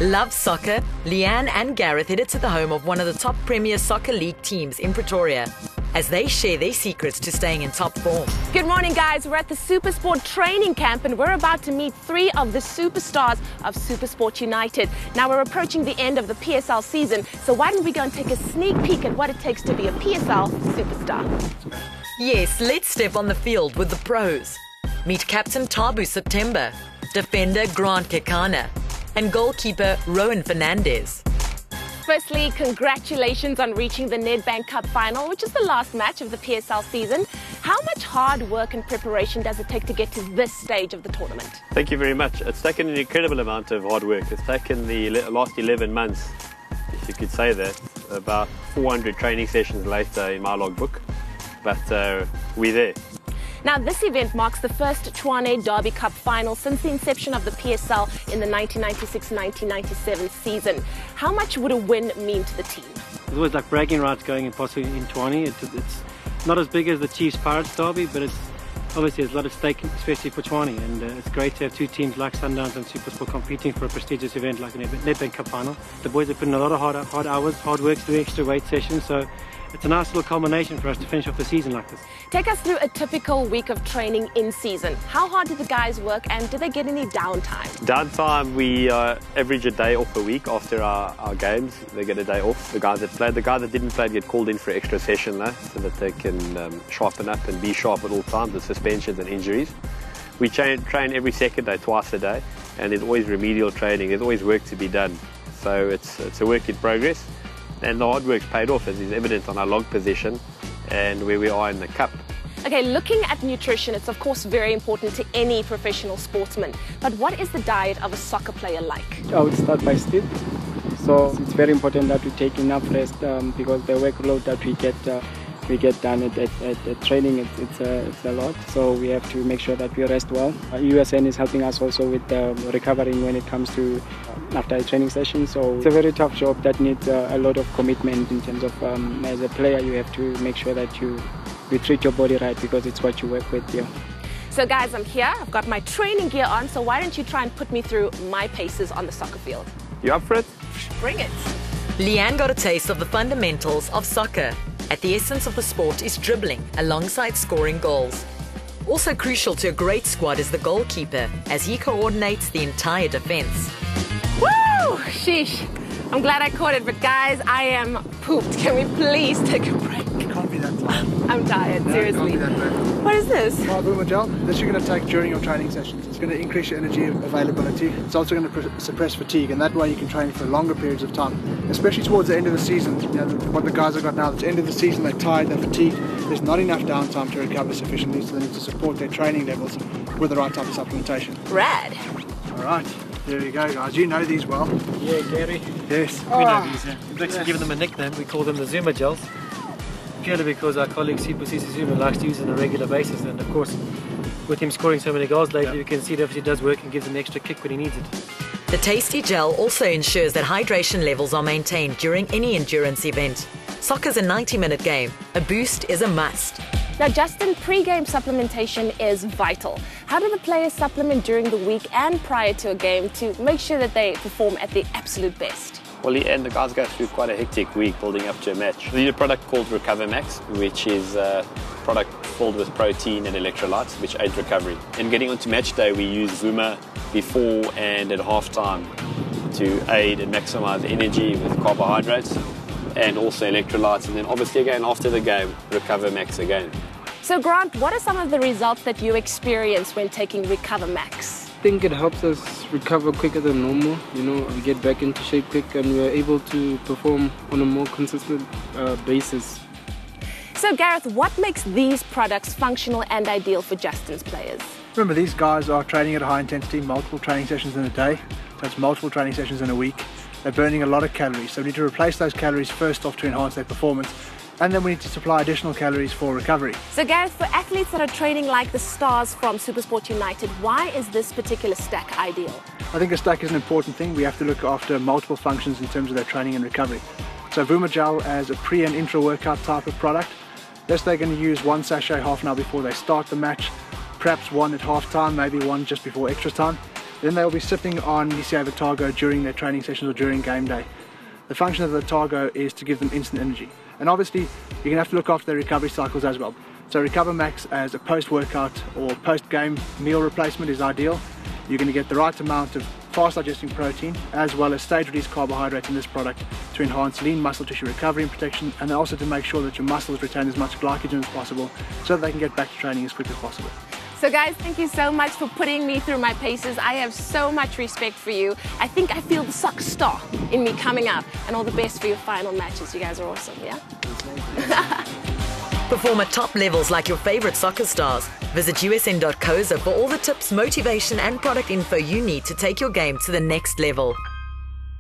Love soccer? Leanne and Gareth headed to the home of one of the top Premier Soccer League teams in Pretoria as they share their secrets to staying in top form. Good morning, guys. We're at the Supersport training camp and we're about to meet three of the superstars of Supersport United. Now we're approaching the end of the PSL season, so why don't we go and take a sneak peek at what it takes to be a PSL superstar? Yes, let's step on the field with the pros. Meet Captain Tabu September, defender Grant Kekana, and goalkeeper Rowan Fernandez. Firstly, congratulations on reaching the Nedbank Cup Final, which is the last match of the PSL season. How much hard work and preparation does it take to get to this stage of the tournament? Thank you very much. It's taken an incredible amount of hard work. It's taken the last 11 months, if you could say that, about 400 training sessions later in my logbook, but we're there. Now, this event marks the first Tshwane Derby Cup Final since the inception of the PSL in the 1996-1997 season. How much would a win mean to the team? It's always like bragging rights going and possibly in Tshwane. It's not as big as the Chiefs Pirates Derby, but it's obviously there's a lot at stake, especially for Tshwane. And it's great to have two teams like Sundowns and Supersport competing for a prestigious event like the Nedbank Cup Final. The boys have put in a lot of hard hours, hard work, doing extra weight sessions. So it's a nice little culmination for us to finish off the season like this. Take us through a typical week of training in season. How hard do the guys work and do they get any downtime? Downtime, we average a day off a week after our games. They get a day off. The guys that played, the guys that didn't play get called in for an extra session though, so that they can sharpen up and be sharp at all times with suspensions and injuries. We train every second day, twice a day, and there's always remedial training. There's always work to be done. So it's a work in progress. And the hard work's paid off, as is evident on our log position and where we are in the cup. Okay, looking at nutrition, it's of course very important to any professional sportsman. But what is the diet of a soccer player like? I would start by sleep. So it's very important that we take enough rest because the workload that we get done at training, it's a lot. So we have to make sure that we rest well. USN is helping us also with recovering when it comes to after a training session. So it's a very tough job that needs a lot of commitment in terms of as a player you have to make sure that you treat your body right because it's what you work with here. So guys, I'm here, I've got my training gear on, so why don't you try and put me through my paces on the soccer field? You up for it? Bring it. Leanne got a taste of the fundamentals of soccer. At the essence of the sport is dribbling alongside scoring goals. Also crucial to a great squad is the goalkeeper, as he coordinates the entire defence. Woo! Sheesh. I'm glad I caught it, but guys, I am pooped. Can we please take a break? You can't be that tired. I'm tired, seriously. Can't be that bad. What is this? Boomer gel. This you're going to take during your training sessions. It's going to increase your energy availability. It's also going to suppress fatigue, and that way you can train for longer periods of time, especially towards the end of the season. You know, what the guys have got now, it's the end of the season, they're tired, they're fatigued. There's not enough downtime to recover sufficiently, so they need to support their training levels with the right type of supplementation. Rad. All right. There you go, guys. You know these well. Yeah, Gary. Yes. We know these. We've actually given them a nickname. We call them the Zuma gels. Purely because our colleague Super Zuma likes to use it on a regular basis, and of course with him scoring so many goals lately, you can see it obviously does work and gives him the extra kick when he needs it. The tasty gel also ensures that hydration levels are maintained during any endurance event. Soccer's a 90-minute game. A boost is a must. Now, Justin, pre-game supplementation is vital. How do the players supplement during the week and prior to a game to make sure that they perform at their absolute best? Well, and the guys go through quite a hectic week building up to a match. We need a product called Recover Max, which is a product filled with protein and electrolytes, which aids recovery. And getting onto match day, we use Zuma before and at half-time to aid and maximize energy with carbohydrates and also electrolytes. And then obviously again, after the game, Recover Max again. So Grant, what are some of the results that you experience when taking Recover Max? I think it helps us recover quicker than normal. You know, we get back into shape quick and we're able to perform on a more consistent basis. So Gareth, what makes these products functional and ideal for Justin's players? Remember, these guys are training at a high intensity, multiple training sessions in a day. So it's multiple training sessions in a week. They're burning a lot of calories. So we need to replace those calories first off to enhance their performance. And then we need to supply additional calories for recovery. So Gareth, for athletes that are training like the stars from Supersport United, why is this particular stack ideal? I think a stack is an important thing. We have to look after multiple functions in terms of their training and recovery. So Vuma Gel as a pre and intra workout type of product. This they're going to use one sachet half an hour before they start the match, perhaps one at half time, maybe one just before extra time. Then they'll be sipping on BCA Vitargo during their training sessions or during game day. The function of the Vitargo is to give them instant energy. And obviously, you're going to have to look after their recovery cycles as well. So Recover Max as a post-workout or post-game meal replacement is ideal. You're going to get the right amount of fast-digesting protein as well as stage-release carbohydrates in this product to enhance lean muscle tissue recovery and protection, and also to make sure that your muscles retain as much glycogen as possible so that they can get back to training as quick as possible. So guys, thank you so much for putting me through my paces. I have so much respect for you. I think I feel the soccer star in me coming up, and all the best for your final matches. You guys are awesome, yeah? Perform at top levels like your favorite soccer stars. Visit usn.co for all the tips, motivation and product info you need to take your game to the next level.